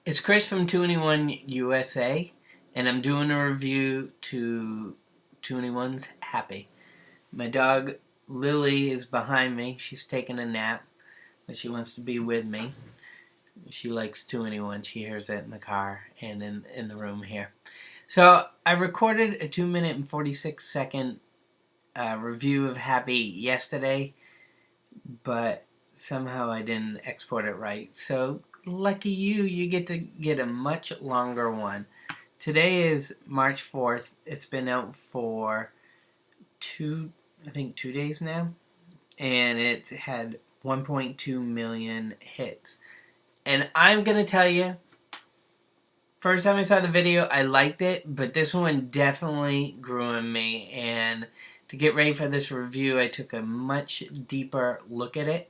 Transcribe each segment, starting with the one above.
It's Chris from 2NE1 USA, and I'm doing a review to 2NE1's Happy. My dog Lily is behind me. She's taking a nap, but she wants to be with me. She likes 2NE1. She hears it in the car and in the room here. So I recorded a 2-minute and 46-second review of Happy yesterday, but somehow I didn't export it right. So lucky you, you get to get a much longer one. Today is March 4th. It's been out for I think 2 days now. And it's had 1.2 million hits. And I'm going to tell you, first time I saw the video, I liked it. But this one definitely grew on me. And to get ready for this review, I took a much deeper look at it.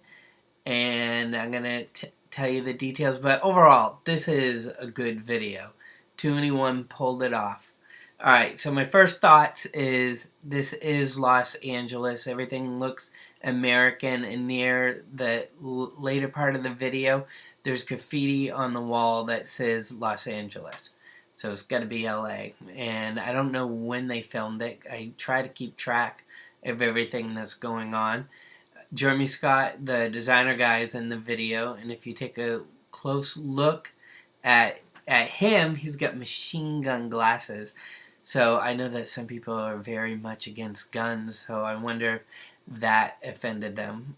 And I'm going to tell you the details. But overall, this is a good video. 2NE1 pulled it off. Alright, so my first thoughts is this is Los Angeles. Everything looks American, and near the later part of the video, there's graffiti on the wall that says Los Angeles. So it's got to be LA. And I don't know when they filmed it. I try to keep track of everything that's going on. Jeremy Scott, the designer guy, is in the video, and if you take a close look at him, he's got machine gun glasses. So I know that some people are very much against guns, so I wonder if that offended them.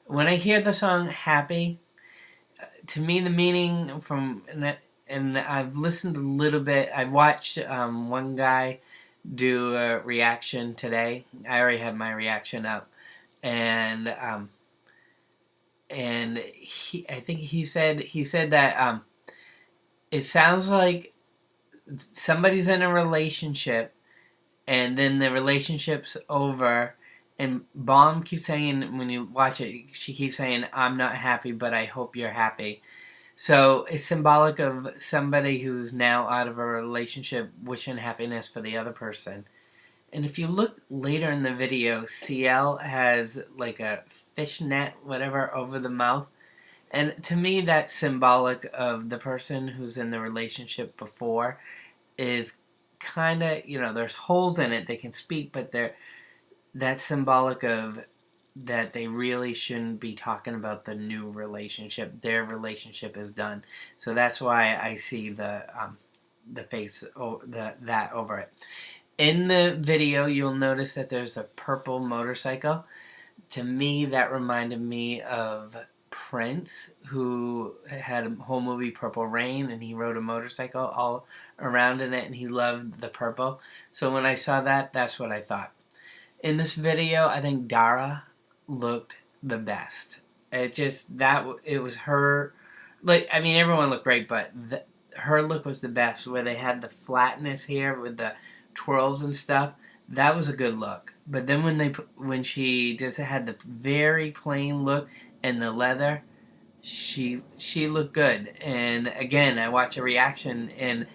When I hear the song Happy, to me the meaning and I've listened a little bit, I've watched one guy do a reaction today. I already had my reaction up. And I think he said that it sounds like somebody's in a relationship, and then the relationship's over, and Bomb keeps saying, when you watch it, she keeps saying, "I'm not happy, but I hope you're happy." So it's symbolic of somebody who's now out of a relationship wishing happiness for the other person. And if you look later in the video, CL has like a fishnet, whatever, over the mouth. And to me, that's symbolic of the person who's in the relationship before is kind of, there's holes in it. They can speak, but that's symbolic of that they really shouldn't be talking about the new relationship. Their relationship is done. So that's why I see the face, that over it. In the video, you'll notice that there's a purple motorcycle. To me, that reminded me of Prince, who had a whole movie, Purple Rain, and he rode a motorcycle all around in it, and he loved the purple. So when I saw that, that's what I thought. In this video, I think Dara looked the best. It was her, everyone looked great, but her look was the best, where they had the flatness here with the twirls and stuff. That was a good look. But then when she just had the very plain look and the leather, she looked good. And again, I watched a reaction, and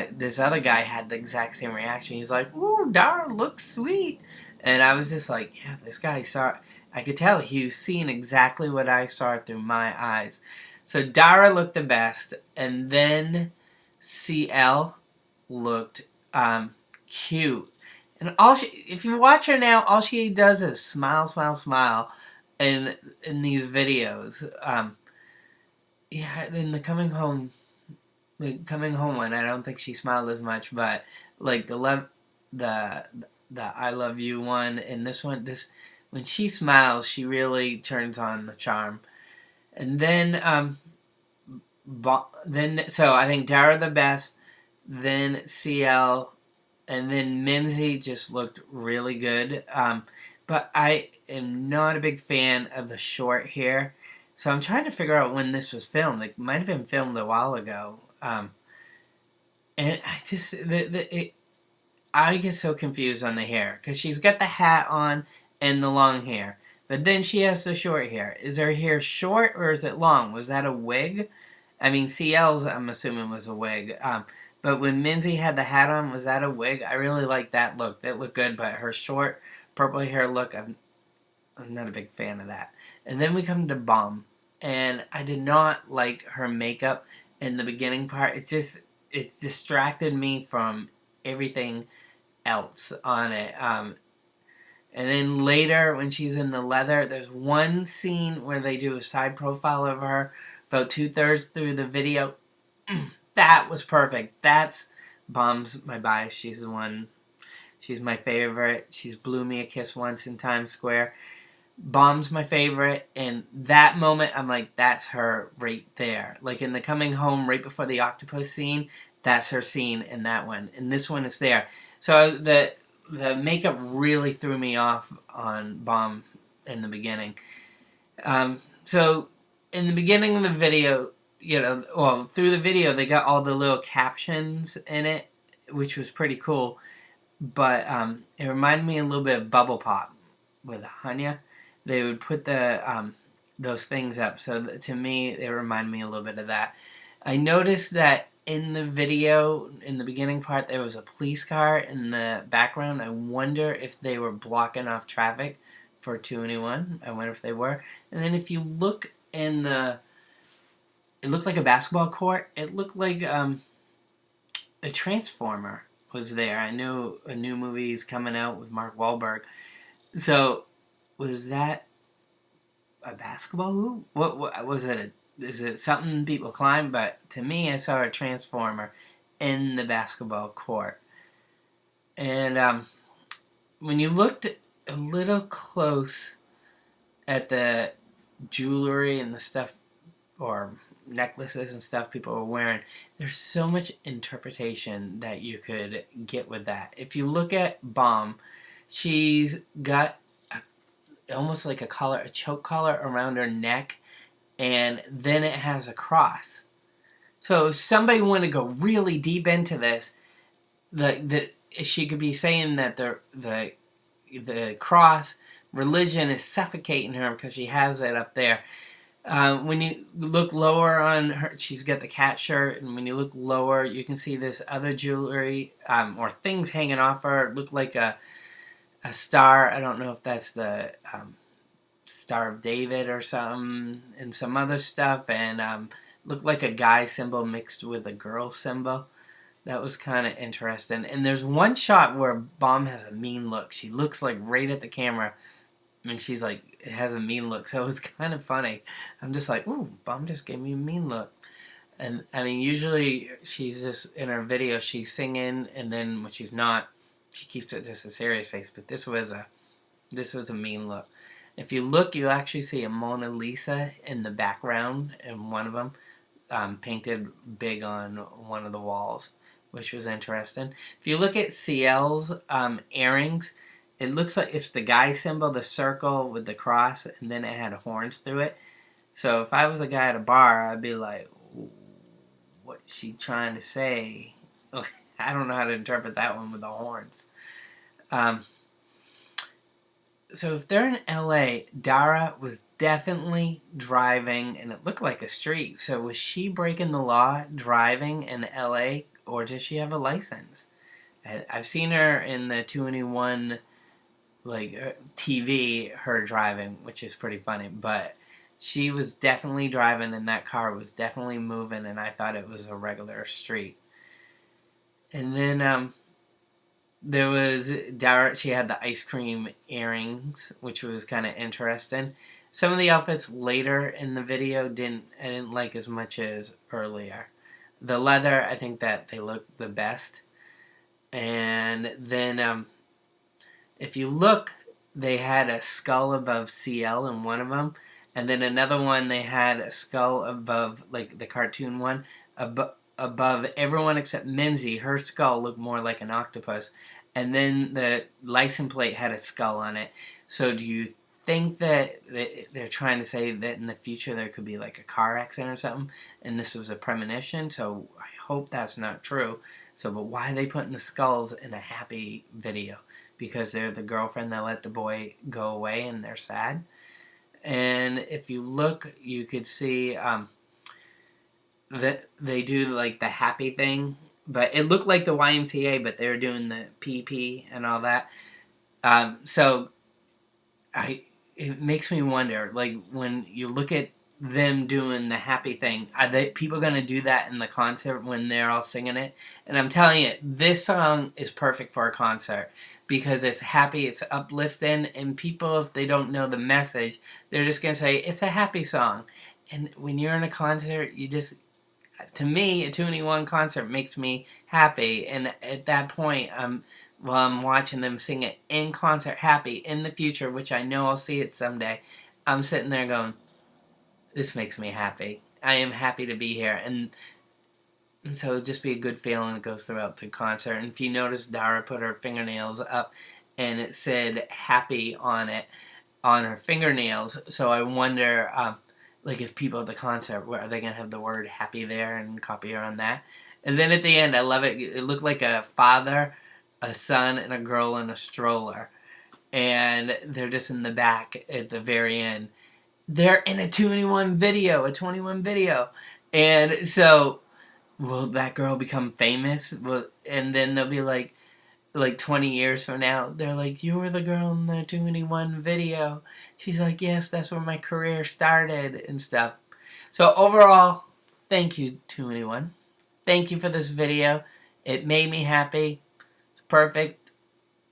this other guy had the exact same reaction. He's like, "Ooh, Dara looks sweet," and I was just like, "Yeah, this guy saw." I could tell he was seeing exactly what I saw through my eyes. So Dara looked the best, and then CL looked cute. And if you watch her now, all she does is smile, smile, smile in these videos. Yeah, in the coming home one, I don't think she smiled as much, but like the I love you one, and this one, when she smiles, she really turns on the charm. And then so I think Dara the best, then CL. And then Minzy just looked really good. But I am not a big fan of the short hair. So I'm trying to figure out when this was filmed. It might have been filmed a while ago. And I just... I get so confused on the hair. Because she's got the hat on and the long hair. But then she has the short hair. Is her hair short or is it long? Was that a wig? I mean, CL's, I'm assuming, was a wig. But when Minzy had the hat on, was that a wig? I really liked that look. That looked good, but her short purple hair look, I'm not a big fan of that. And then we come to Bomb. And I did not like her makeup in the beginning part. It distracted me from everything else on it. And then later, when she's in the leather, there's one scene where they do a side profile of her about 2/3 through the video. That was perfect. That's Bombs my bias. She's the one. She's my favorite. She's blew me a kiss once in Times Square. Bomb's my favorite, and that moment, I'm like, that's her right there. Like in the coming home, right before the octopus scene, that's her scene in that one, and this one is there. So the makeup really threw me off on Bomb in the beginning. So in the beginning of the video, well, through the video, they got all the little captions in it, which was pretty cool. But it reminded me a little bit of Bubble Pop with Hanya. They would put those things up. So to me, it reminded me a little bit of that. I noticed that in the video, in the beginning part, there was a police car in the background. I wonder if they were blocking off traffic for 2-1. I wonder if they were. And then if you look in it looked like a basketball court. It looked like a transformer was there. I know a new movie is coming out with Mark Wahlberg. So, was that a basketball hoop? What was it? Is it something people climb? But to me, I saw a transformer in the basketball court. And when you looked a little close at the jewelry and the stuff, or necklaces and stuff people were wearing, there's so much interpretation that you could get with that. If you look at Bomb, she's got almost like a choke collar around her neck, and then it has a cross. So if somebody wanted to go really deep into this, she could be saying that the cross religion is suffocating her because she has it up there. When you look lower on her, she's got the cat shirt, and when you look lower, you can see this other jewelry or things hanging off her. It looked like a star. I don't know if that's the Star of David or something, and some other stuff, and looked like a guy symbol mixed with a girl symbol. That was kind of interesting. And there's one shot where Bomb has a mean look. She looks like right at the camera, and she's like, it has a mean look. So it was kind of funny. I'm just like, ooh, Bomb just gave me a mean look. And I mean, usually she's just in her video, she's singing, and then when she's not, she keeps it just a serious face. But this was a mean look. If you look, you'll actually see a Mona Lisa in the background, in one of them, painted big on one of the walls, which was interesting. If you look at CL's earrings, it looks like it's the guy symbol, the circle with the cross, and then it had horns through it. So if I was a guy at a bar, I'd be like, what's she trying to say? I don't know how to interpret that one with the horns. So if they're in LA, Dara was definitely driving, and it looked like a street. So was she breaking the law driving in LA, or does she have a license? I've seen her in the 2-1 TV, her driving, which is pretty funny. But she was definitely driving, and that car was definitely moving, and I thought it was a regular street. And then there was Dara. She had the ice cream earrings, which was kind of interesting. Some of the outfits later in the video I didn't like as much as earlier. The leather, I think that they looked the best. And then if you look, they had a skull above CL in one of them, and then another one they had a skull above, like the cartoon one, above everyone except Minzy. Her skull looked more like an octopus, and then the license plate had a skull on it. So do you think that they're trying to say that in the future there could be like a car accident or something, and this was a premonition? So I hope that's not true. So, but why are they putting the skulls in a happy video? Because they're the girlfriend that let the boy go away and they're sad. And if you look, you could see that they do like the happy thing, but it looked like the YMCA, but they were doing the PP and all that. So it makes me wonder, like when you look at them doing the happy thing. Are they people gonna do that in the concert when they're all singing it? And I'm telling you, this song is perfect for a concert because it's happy, it's uplifting, and people, if they don't know the message, they're just gonna say it's a happy song. And when you're in a concert, you just, to me, a 2NE1 concert makes me happy. And at that point, while I'm watching them sing it in concert, happy in the future, which I know I'll see it someday, I'm sitting there going, this makes me happy. I am happy to be here. And so it'll just be a good feeling that goes throughout the concert. And if you notice, Dara put her fingernails up and it said happy on it, on her fingernails. So I wonder, like, if people at the concert, are they going to have the word happy there and copy her on that? And then at the end, I love it. It looked like a father, a son, and a girl in a stroller. And they're just in the back at the very end. They're in a 2NE1 video, a 21 video. And so, will that girl become famous? And then they'll be like 20 years from now, they're like, you were the girl in the 2NE1 video. She's like, yes, that's where my career started and stuff. So overall, thank you, 2NE1. Thank you for this video. It made me happy. It's perfect.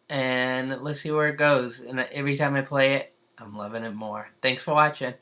And let's see where it goes. And every time I play it, I'm loving it more. Thanks for watching.